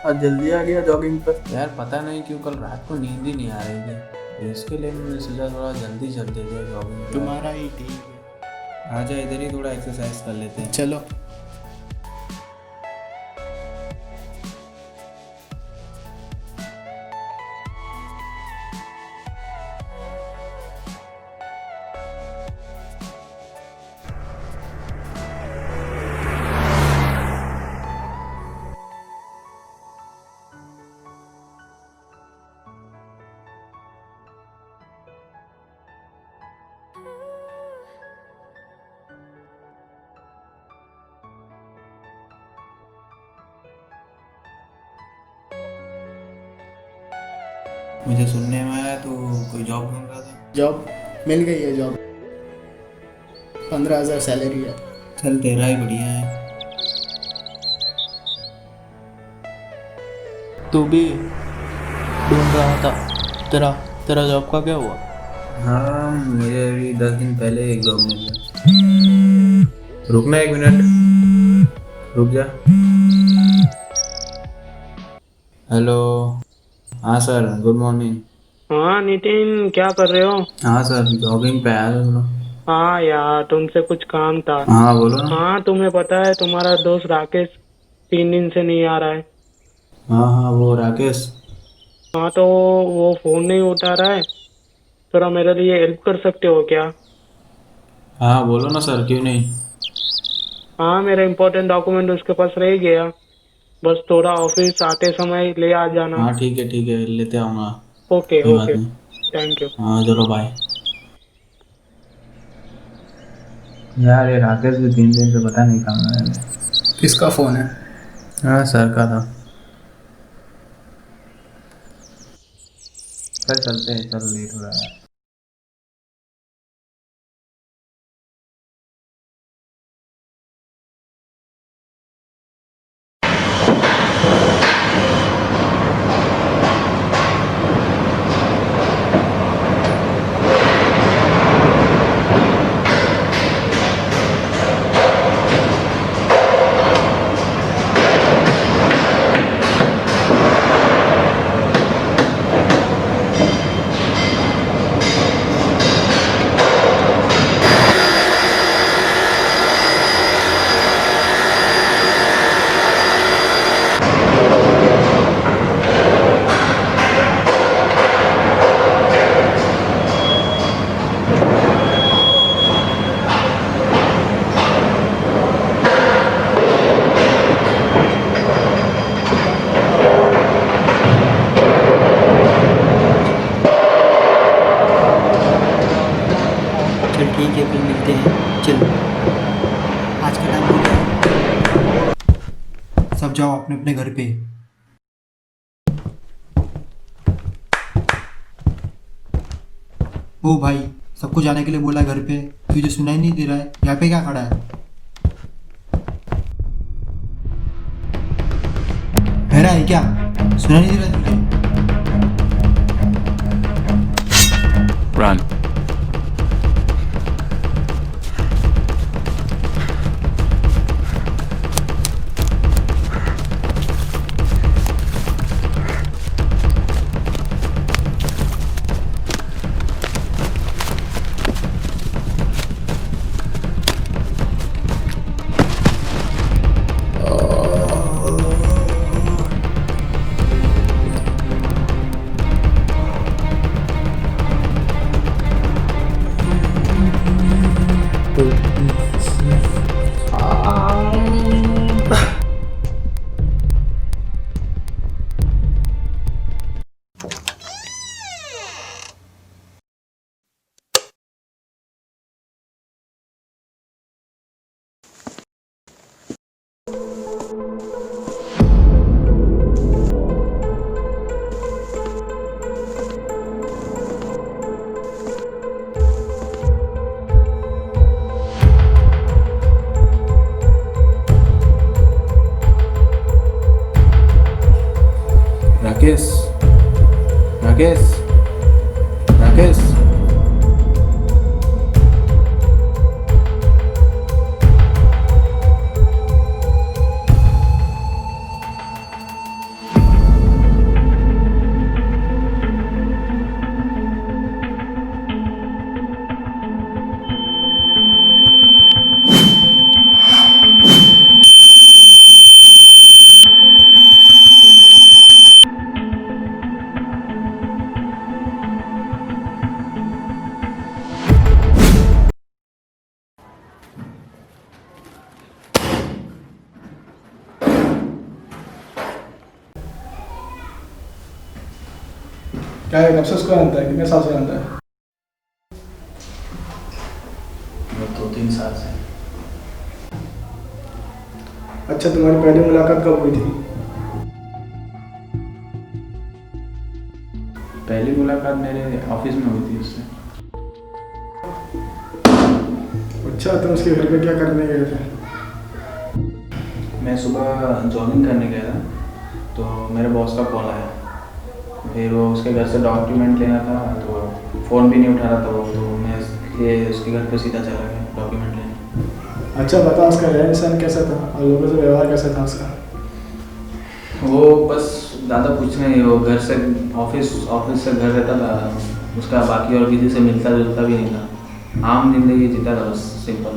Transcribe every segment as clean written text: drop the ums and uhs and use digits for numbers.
आज जल्दी आ गया जॉगिंग पर। यार पता नहीं क्यों कल रात को नींद ही नहीं आ रही थी, तो इसके लिए मैंने सोचा थोड़ा जल्दी चलते थे जॉगिंग पे। तुम्हारा ही ठीक है। आजा इधर ही थोड़ा एक्सरसाइज कर लेते हैं। चलो। मुझे सुनने में आया तो कोई जॉब ढूंढ रहा था। जॉब मिल गई है। जॉब 15,000 सैलरी है। चल तेरा ही बढ़िया है। तू भी ढूंढ रहा था, तेरा तेरा जॉब का क्या हुआ? हाँ मुझे अभी 10 दिन पहले एक जॉब मिल गया। रुकना 1 मिनट, रुक जा। हेलो। हाँ सर, गुड मॉर्निंग। हाँ नितिन, क्या कर रहे हो? हाँ सर, जॉगिंग पे आया था थोड़ा। हाँ यार, तुमसे कुछ काम था। हाँ बोलो ना। हाँ, तुम्हें पता है तुम्हारा दोस्त राकेश 3 दिन से नहीं आ रहा है। हाँ हाँ, वो राकेश। हाँ तो वो फोन नहीं उठा रहा है। थोड़ा मेरे लिए हेल्प कर सकते हो क्या? हाँ बोलो ना सर, क्यों नहीं। हाँ, मेरा इम्पोर्टेंट डॉक्यूमेंट उसके पास रह गया। बस थोड़ा ऑफिस आते समय ले आ जाना। हाँ ठीक है, लेते आऊँगा। ओके कोई बात ओके, नहीं। Thank you. हाँ चलो बाय। यार ये राकेश भी 3 दिन से पता नहीं कहाँ है। किसका फोन है? हाँ सर का था। चल चलते हैं, चल लेट हो रहा है। चल ठीक है, फिर मिलते हैं। चल, आज का टाइम हो गया, सब जाओ अपने अपने घर पे। ओ भाई, सबको जाने के लिए बोला घर पे, तुझे सुनाई नहीं दे रहा है? यहाँ पे क्या खड़ा है? बहरा है क्या? सुनाई नहीं दे रहा है तुझे? Run. राकेश, राकेश, राकेश। क्या है, कब से उसको जानता है? कितने साल से जानता है? वो 2-3 साल से। अच्छा, तुम्हारी पहली मुलाकात कब हुई थी? पहली मुलाकात मेरे ऑफिस में हुई थी उससे। अच्छा, तुम उसके घर पे क्या करने गए थे? मैं सुबह जॉगिंग करने गया था, तो मेरे बॉस का कॉल आया। फिर वो उसके घर से डॉक्यूमेंट लेना था, तो फ़ोन भी नहीं उठा रहा था वो, तो मैं इसलिए उसके घर पे सीधा चला गया डॉक्यूमेंट लेने। अच्छा बता, उसका रहन सहन कैसा था और लोगों से व्यवहार कैसा था उसका? वो बस ज़्यादा कुछ नहीं, वो घर से ऑफिस से घर रहता था, उसका बाकी और किसी से मिलता जुलता भी नहीं था, आम जिंदगी जीता था, बस सिंपल।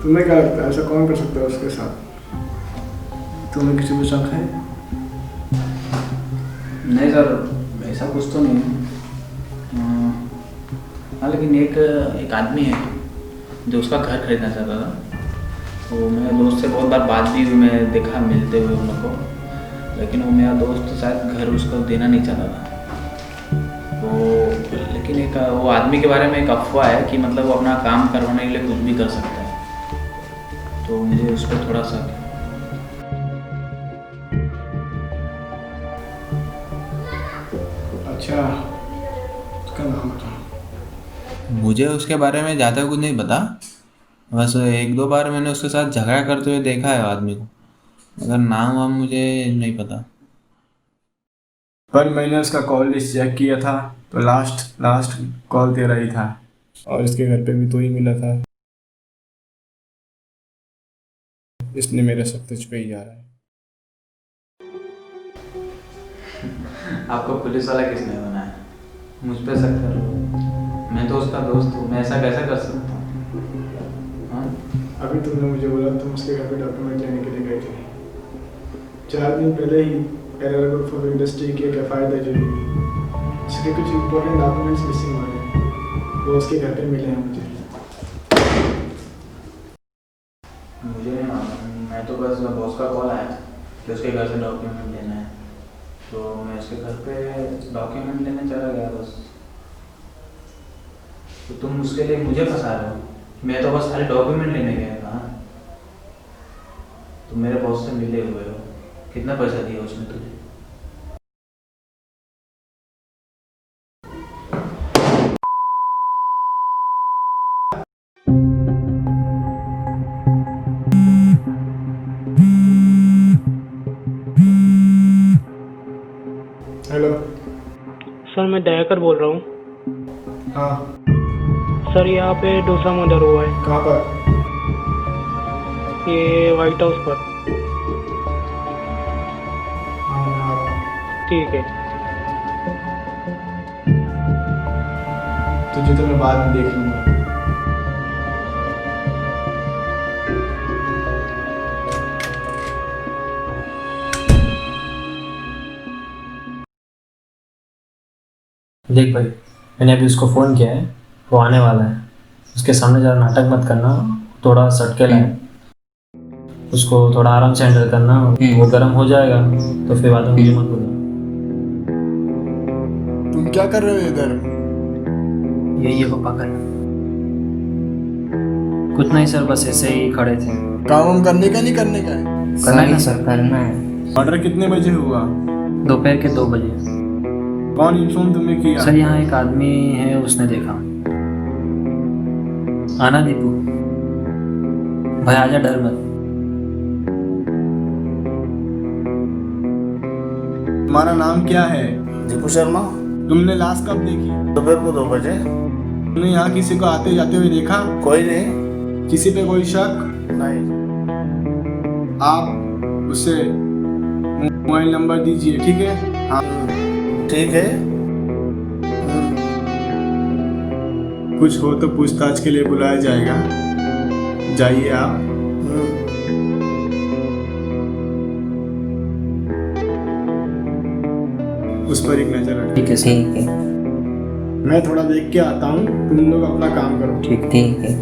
तुम्हें क्या लगता है, ऐसा कौन कर सकता है उसके साथ? तुम्हें किसी को शक है? नहीं सर, ऐसा कुछ तो नहीं है। हाँ, लेकिन एक आदमी है जो उसका घर खरीदना चाहता था। तो मेरे दोस्त से बहुत बार बात भी हुई, मैं देखा मिलते हुए उन लोग को, लेकिन वो मेरा दोस्त शायद घर उसको देना नहीं चाहता था। तो लेकिन एक वो आदमी के बारे में एक अफवाह है कि मतलब वो अपना काम करवाने के लिए कुछ भी कर सकता है, तो मुझे उस पर थोड़ा सा। अच्छा, उसका नाम बता। मुझे उसके बारे में ज़्यादा कुछ नहीं पता, बस 1-2 बार मैंने उसके साथ झगड़ा करते हुए देखा है आदमी को, मगर नाम वाम मुझे नहीं पता। पर मैंने उसका कॉल लिस्ट चेक किया था, तो लास्ट कॉल तेरा ही था, और इसके घर पे भी तो ही मिला था। इसने मेरे शक तुझ पे ही आ रहा है। आपको पुलिस वाला किसने बनाया? मुझ पे शक कर रहे हो? मैं तो उसका दोस्त हूँ, मैं ऐसा कैसे कर सकता हूँ? हाँ? अभी तुमने मुझे बोला तुम उसके घर पे डॉक्यूमेंट लेने के लिए गए थे। 4 दिन पहले ही एरर ग्रुप ऑफ इंडस्ट्री की एक FIR दर्ज हुई। उसके कुछ इंपॉर्टेंट डॉक्यूमेंट्स मिसिंग हो रहे हैं, वो उसके घर पे मिले हैं मुझे। मुझे नहीं मालूम, मैं तो बस बॉस का कॉल आया कि उसके घर से डॉक्यूमेंट लेना है, तो मैं उसके घर पे डॉक्यूमेंट लेने चला गया बस। तो तुम उसके लिए मुझे फंसा रहे हो? मैं तो बस खाली डॉक्यूमेंट लेने गया था। तुम मेरे बॉस से मिले हुए हो, कितना पैसा दिया उसने तुझे? हेलो। सर मैं दयाकर बोल रहा हूँ। हाँ, सर यहाँ पे डोसा मर्डर हुआ है, कहाँ पर? ये व्हाइट हाउस पर। हाँ, मैं आ रहा हूँ। ठीक है। तुझे तो मैं बाद में देख लूँगा। देख भाई, मैंने अभी उसको फ़ोन किया है, वो आने वाला है। उसके सामने ज़रा नाटक मत करना, थोड़ा सटके लाए, उसको थोड़ा आराम से हैंडल करना। वो गर्म हो जाएगा तो फिर बाद में मुझे मत बोलना। तुम क्या कर रहे हो इधर? ये हो पकड़। कुछ नहीं सर, बस ऐसे ही खड़े थे। काम करने का नहीं करने का है? करना है ना सर, करना है। ऑर्डर कितने बजे हुआ? दोपहर के 2 बजे। कौन इन्फॉर्म तुम्हें किया? सर यहाँ एक आदमी है, उसने देखा। आना दीपू भाई, आजा, डर मत। तुम्हारा नाम क्या है? दीपू शर्मा। तुमने लाश कब देखी? दोपहर को 2 बजे। तुमने यहाँ किसी को आते जाते हुए देखा? कोई नहीं। किसी पे कोई शक? नहीं। आप उसे मोबाइल नंबर दीजिए, ठीक है? हाँ, ठीक है। कुछ हो तो पूछताछ के लिए बुलाया जाएगा। जाइए आप। उस पर एक नजर रखें। ठीक है सर, ठीक है। मैं थोड़ा देख के आता हूँ, तुम लोग अपना काम करो। ठीक है।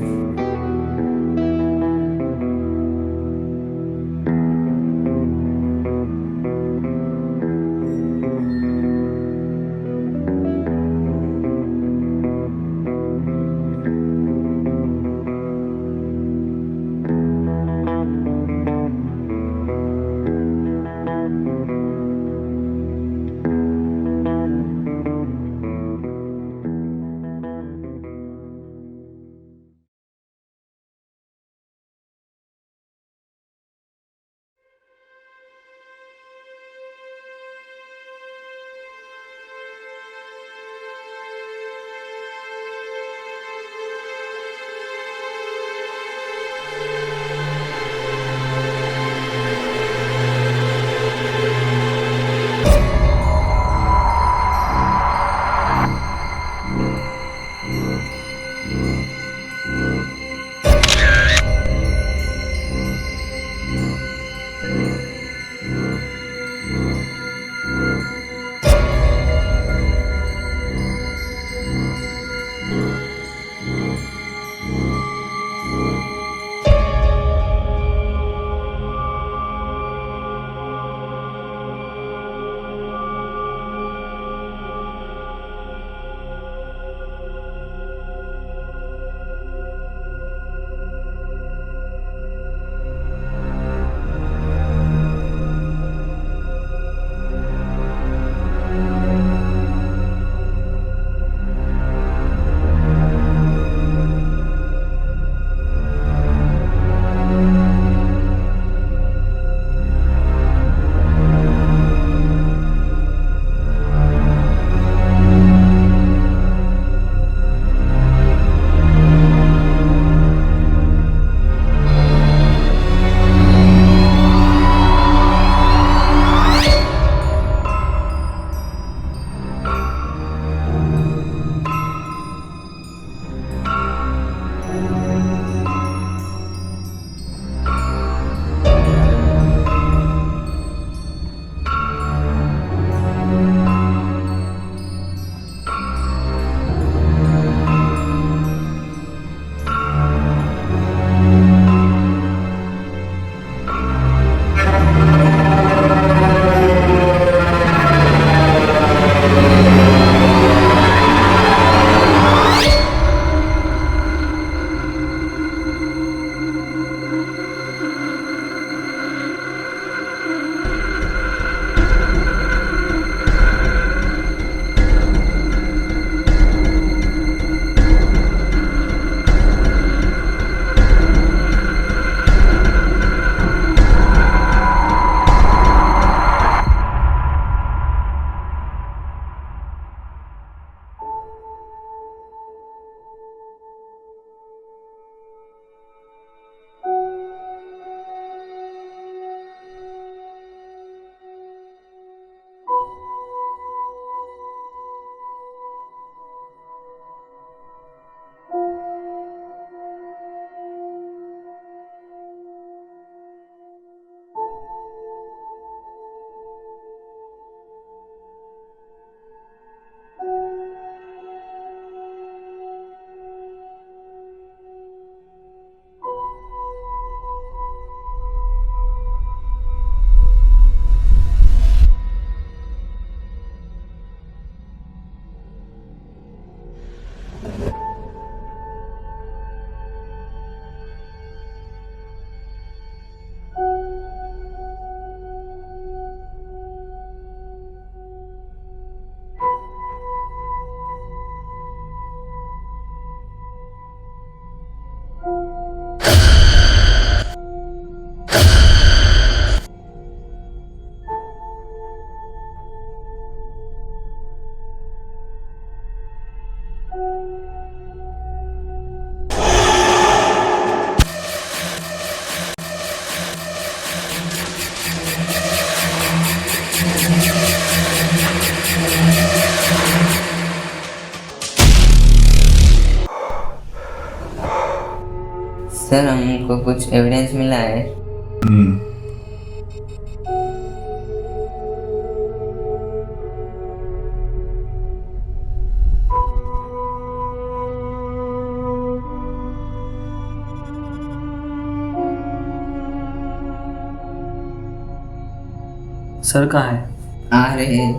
सर हमको कुछ एविडेंस मिला है। सर कहाँ है? आ रहे हैं।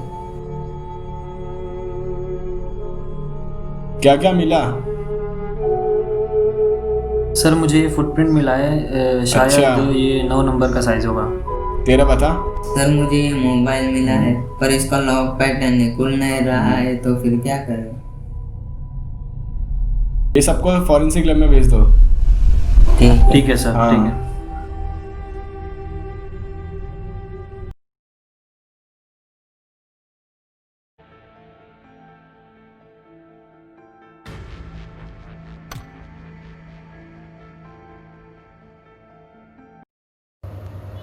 क्या क्या मिला? सर मुझे ये फुटप्रिंट मिला है, शायद अच्छा। ये 9 नंबर का साइज होगा। तेरा बता। सर मुझे ये मोबाइल मिला है पर इसका लॉक पैटर्न खुल नहीं रहा है, तो फिर क्या करें? ये सबको फॉरेंसिक लैब में भेज दो। ठीक है सर, हाँ। ठीक है।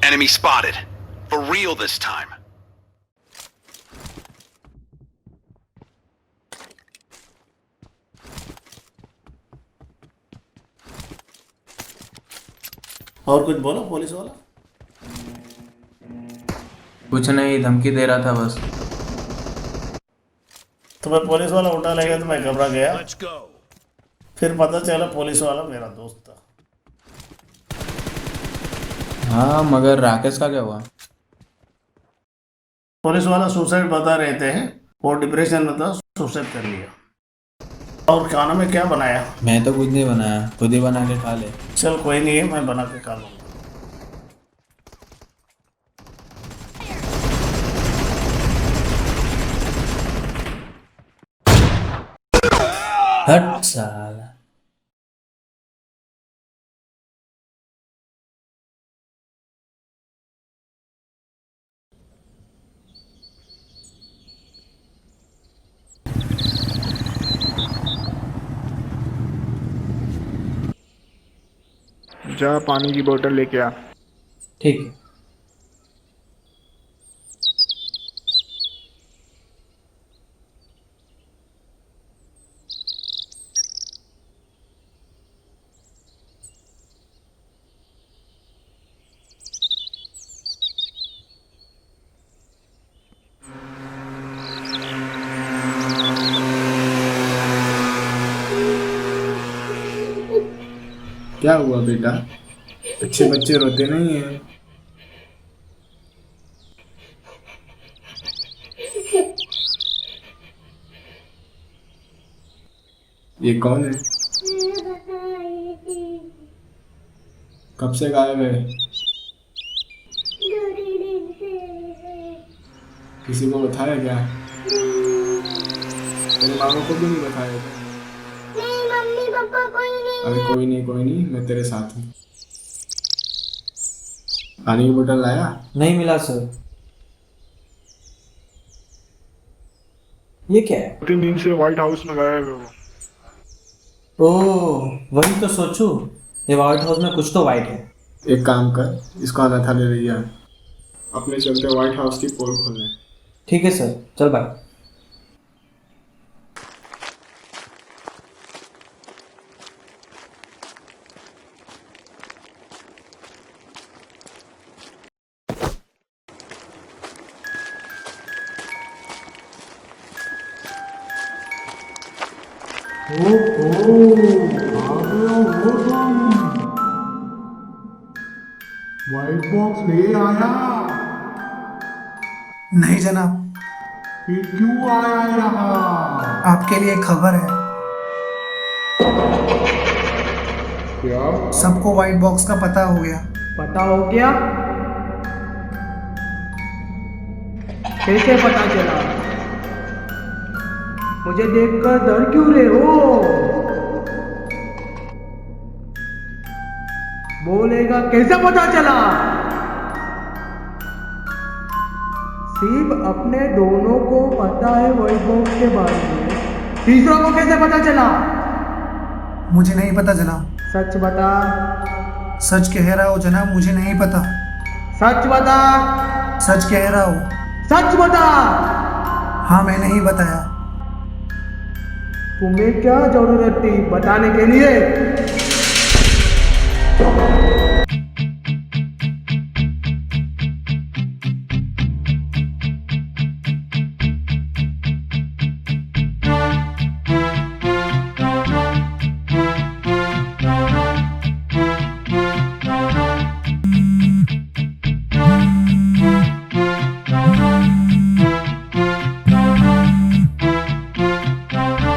Enemy spotted. For real this time. और कुछ बोलो पुलिस वाला। कुछ नहीं, धमकी दे रहा था बस। तुम्हें पुलिस वाला उठा ले गया तो मैं घबरा गया, फिर पता चला पुलिस वाला मेरा दोस्त था। हाँ, मगर राकेश का क्या हुआ? पुलिस वाला सुसाइड बता रहे थे, वो डिप्रेशन में था, सुसाइड कर लिया। और खाना में क्या बनाया? मैं तो कुछ नहीं बनाया, खुद ही बना के खा ले। चल कोई नहीं है, मैं बना के खा लूँगा। हट साला। जा पानी की बोतल लेके आ। ठीक है। क्या हुआ बेटा? अच्छे बच्चे रोते नहीं हैं। ये कौन है? कब से गायब है? किसी को बताया क्या? तेरे मामा को भी नहीं बताया क्या? नहीं मम्मी पापा कोई नहीं। अरे कोई नहीं, मैं तेरे साथ हूँ। पानी की बोतल लाया? नहीं मिला सर। ये क्या है? 3 दिन से व्हाइट हाउस में गायब है वो। ओह, वही तो सोचूं, ये व्हाइट हाउस में कुछ तो वाइट है। एक काम कर, इसको अनाथा ले लिया, अपने चलते व्हाइट हाउस की पोल खोलने। ठीक है सर, चल बाय। व्हाइट बॉक्स ले आया? नहीं जनाब। फिर क्यों आया यहाँ? आपके लिए खबर है। क्या? सबको व्हाइट बॉक्स का पता हो गया। पता हो क्या? कैसे पता चला? मुझे देखकर डर क्यों रहे हो? बोलेगा कैसे पता चला? सिर्फ अपने दोनों को पता है व्हाइट बॉक्स के बारे में, तीसरों को कैसे पता चला? मुझे नहीं पता जनाब। सच बता। सच कह रहा हो जनाब, मुझे नहीं पता। सच बता। सच कह रहा हूँ। सच बता। हाँ मैंने ही बताया। तुम्हें क्या जरूरत थी बताने के लिए?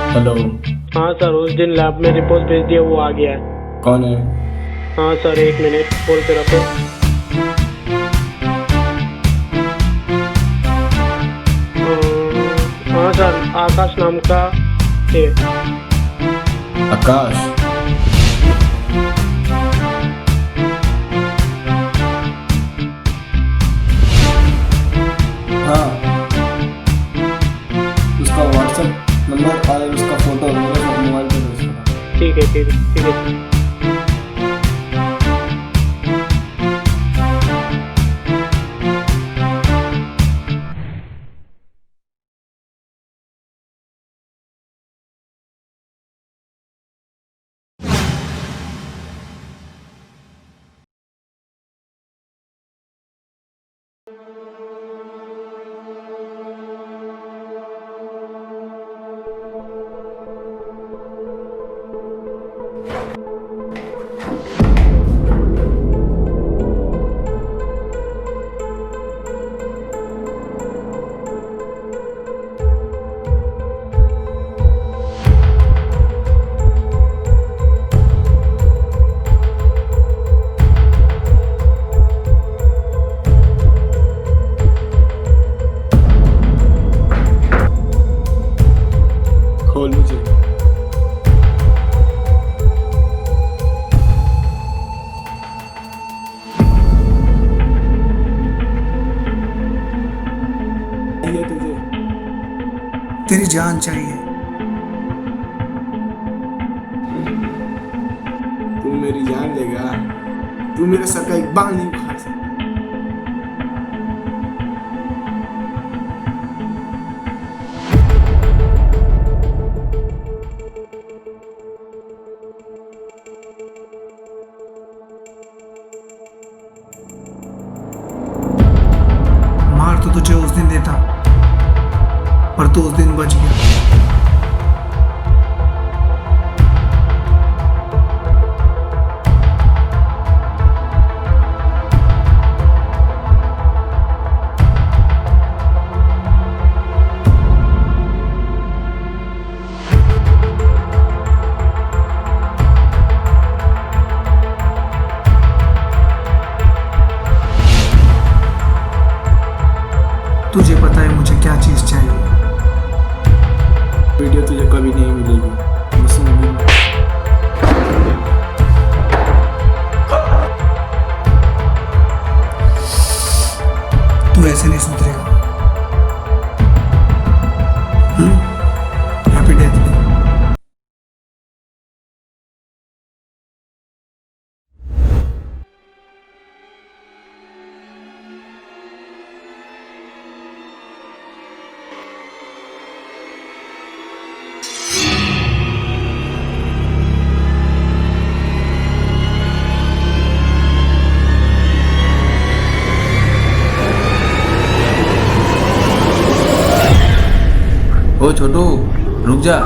हेलो, हाँ सर, उस दिन लैब में रिपोर्ट भेज दिया, वो आ गया है। कौन है? हाँ सर, 1 मिनट बोल के रखो। हाँ सर, आकाश नाम का है। आकाश? हाँ, उसका व्हाट्सएप नंबर और उसका फोटो मेरे मोबाइल पे भेज दो। ठीक है, ठीक है, ठीक है। खोल मुझे। तुझे तेरी जान चाहिए। तू मेरी जान लेगा, तू मेरे सर का एक बाल नहीं उखाड़ सकता। मार तो तुझे उस दिन देता, पर तू उस दिन बच गया। तुझे पता है मुझे क्या चीज चाहिए। वीडियो तुझे कभी नहीं मिलेगी, मुझसे मिलेगी। तू ऐसे नहीं सुधरेगा। Happy death day. ओ छोटू, रुक जा।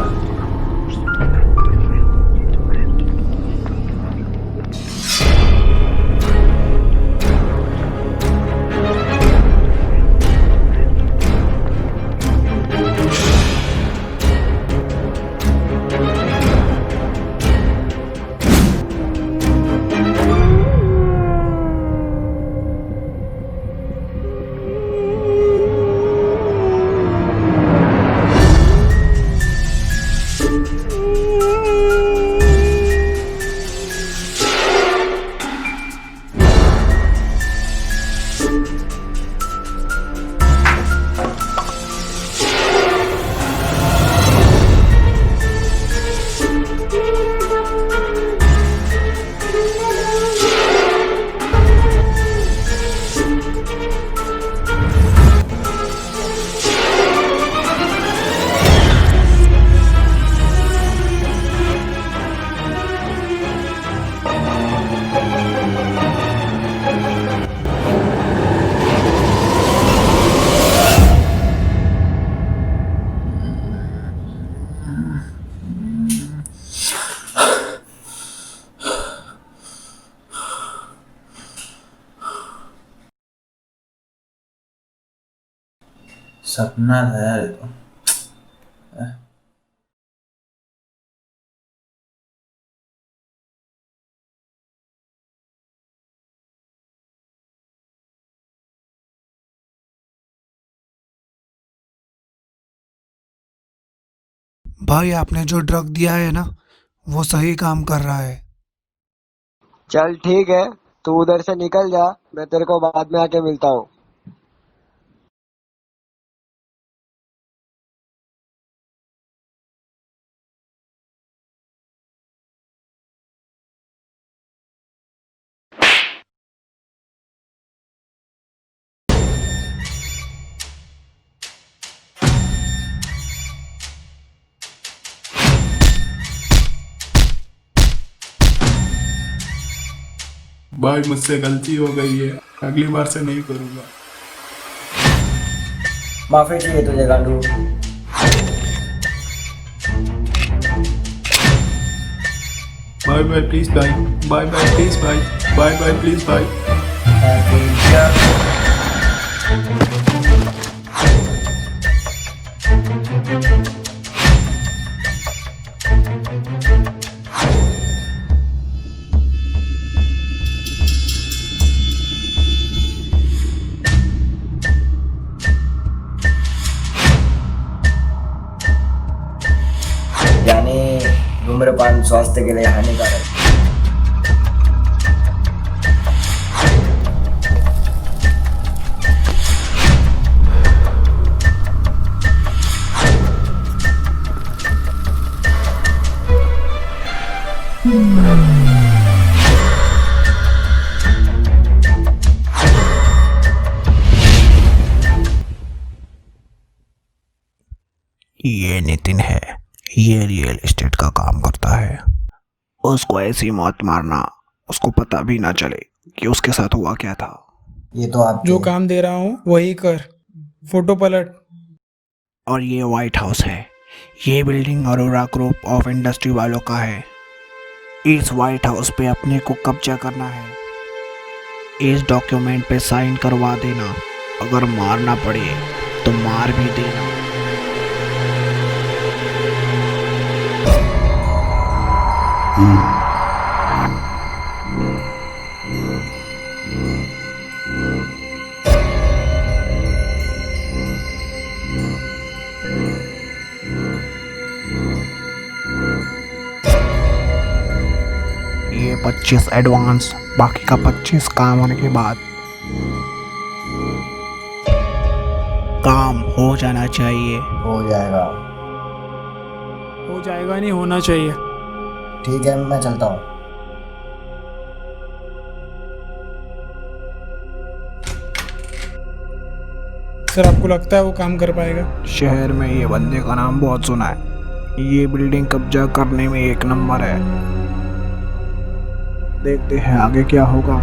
सपना था यार ये तो। भाई आपने जो ड्रग दिया है ना, वो सही काम कर रहा है। चल ठीक है, तू उधर से निकल जा, मैं तेरे को बाद में आके मिलता हूँ। भाई मुझसे गलती हो गई है, अगली बार से नहीं करूँगा। माफी चाहिए तुझे गांडू। बाय बाय प्लीज भाई, बाय बाय प्लीज भाई, बाय बाय प्लीज भाई। यानी धूम्रपान स्वास्थ्य के लिए हानिकारक। ये नितिन है, ये रियल एस्टेट का काम करता है। उसको ऐसी मौत मारना, उसको पता भी ना चले कि उसके साथ हुआ क्या था। ये तो आप जो काम दे रहा हूँ वही कर, फोटो पलट। और ये व्हाइट हाउस है, ये building Arora group of industry वालों का है। इस व्हाइट हाउस पे अपने को कब्जा करना है। इस डॉक्यूमेंट पे साइन करवा देना, अगर मारना पड़े तो मार भी देना। ये 25 एडवांस, बाकी का 25 काम होने के बाद। काम हो जाना चाहिए। हो जाएगा। हो जाएगा नहीं, होना चाहिए। ठीक है, मैं चलता हूँ। सर आपको लगता है वो काम कर पाएगा? शहर में ये बंदे का नाम बहुत सुना है, ये बिल्डिंग कब्जा करने में एक नंबर है। देखते हैं आगे क्या होगा।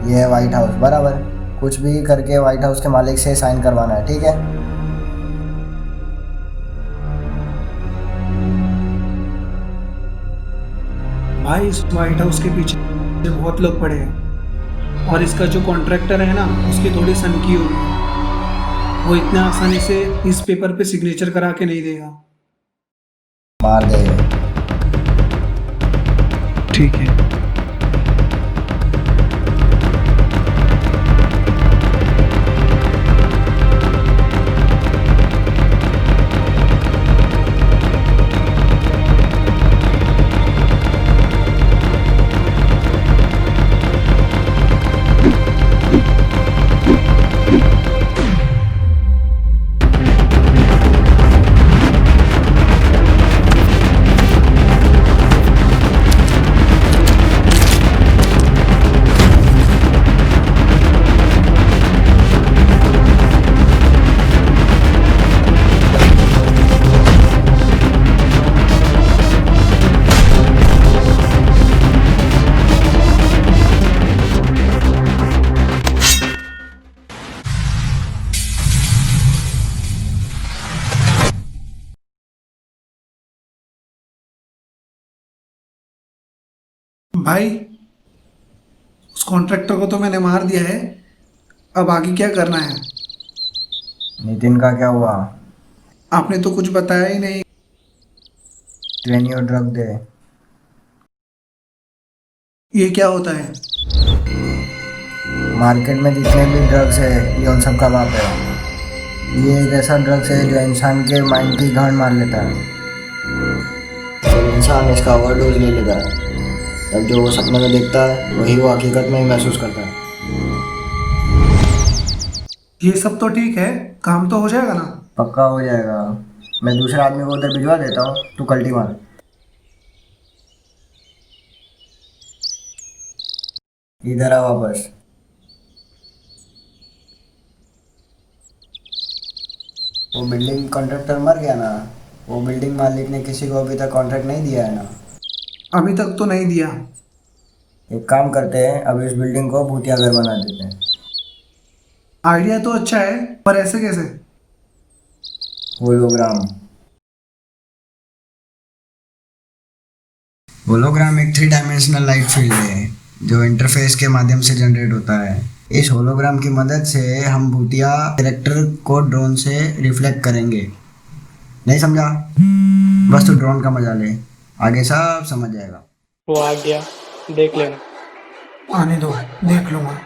ये है व्हाइट हाउस, बराबर। कुछ भी करके व्हाइट हाउस के मालिक से साइन करवाना है, ठीक है? भाई इस व्हाइट हाउस के पीछे बहुत लोग पड़े हैं, और इसका जो कॉन्ट्रैक्टर है ना, उसकी थोड़ी सनकी होगी। वो इतना आसानी से इस पेपर पे सिग्नेचर करा के नहीं देगा। मार दे। ठीक है। भाई उस कॉन्ट्रैक्टर को तो मैंने मार दिया है, अब आगे क्या करना है? नितिन का क्या हुआ? आपने तो कुछ बताया ही नहीं। ट्रेनिंग और ड्रग दे। ये क्या होता है? मार्केट में जितने भी ड्रग्स है ये उन सब का बाप है। ये एक ऐसा ड्रग्स है जो इंसान के माइंड की गांड मार लेता है। जब इंसान इसका ओवरडोज ले लेता है तब जो वो सपने में देखता है वही वो हकीकत में ही महसूस करता है। ये सब तो ठीक है, काम तो हो जाएगा ना? पक्का हो जाएगा। मैं दूसरे आदमी को उधर भिजवा देता हूँ, तू कल्टी मार। इधर आ वापस। वो बिल्डिंग कॉन्ट्रैक्टर मर गया ना, वो बिल्डिंग मालिक ने किसी को अभी तक कॉन्ट्रैक्ट नहीं दिया है ना। अभी तक तो नहीं दिया। एक काम करते हैं, अब इस बिल्डिंग को भूतिया घर बना देते हैं। आइडिया तो अच्छा है, पर ऐसे कैसे? होलोग्राम। होलोग्राम एक 3 डायमेंशनल लाइट फील्ड है जो इंटरफेस के माध्यम से जनरेट होता है। इस होलोग्राम की मदद से हम भूतिया कैरेक्टर को ड्रोन से रिफ्लेक्ट करेंगे। नहीं समझा? बस तू ड्रोन का मजा ले, आगे सब समझ जाएगा। वो आ गया, देख लेना। आने दो, देख लूंगा।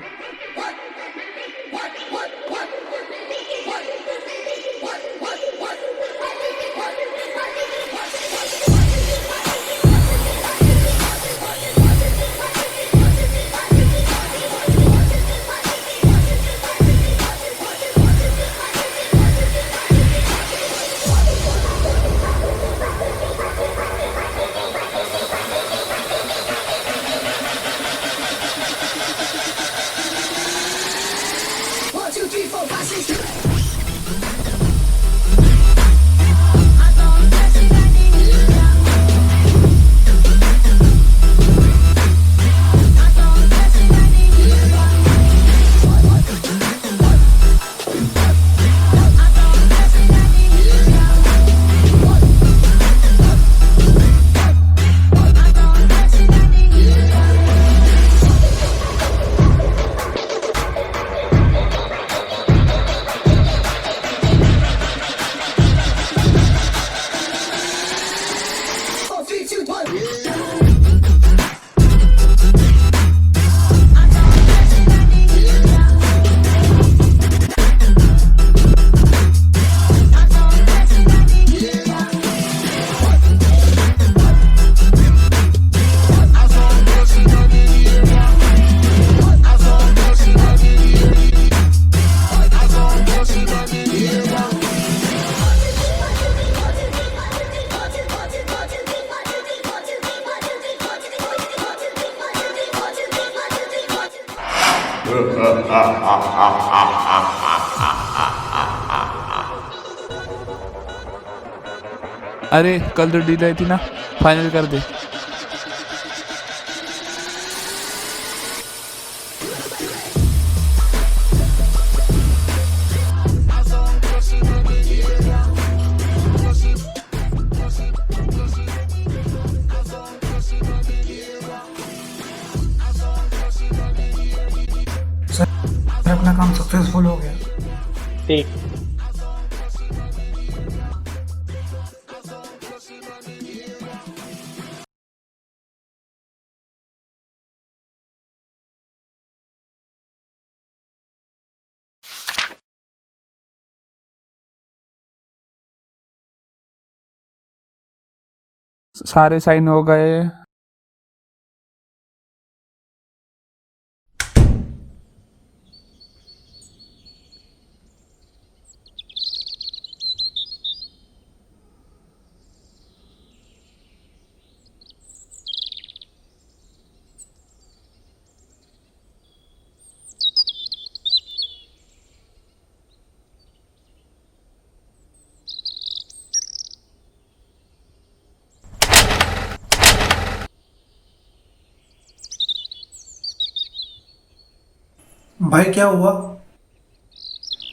अरे कल तो डील आई थी ना, फाइनल कर दे। सर अपना काम सक्सेसफुल हो गया। ठीक। सारे साइन हो गए। भाई क्या हुआ?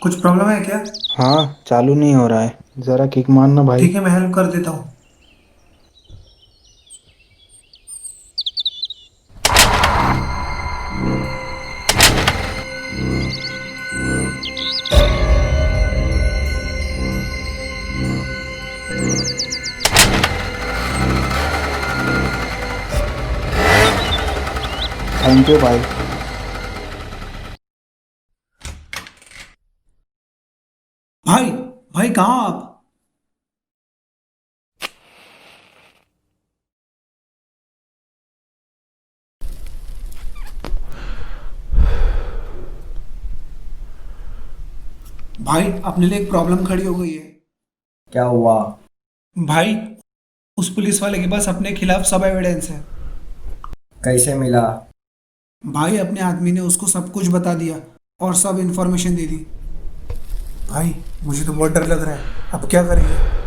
कुछ प्रॉब्लम है क्या? हाँ, चालू नहीं हो रहा है, जरा किक मारना भाई। ठीक है, मैं हेल्प कर देता हूँ। यू भाई। भाई भाई कहाँ आप? भाई अपने लिए एक प्रॉब्लम खड़ी हो गई है। क्या हुआ? भाई उस पुलिस वाले के पास अपने खिलाफ सब एविडेंस है। कैसे मिला? भाई अपने आदमी ने उसको सब कुछ बता दिया और सब इंफॉर्मेशन दे दी। भाई मुझे तो बहुत डर लग रहा है, अब क्या करेंगे?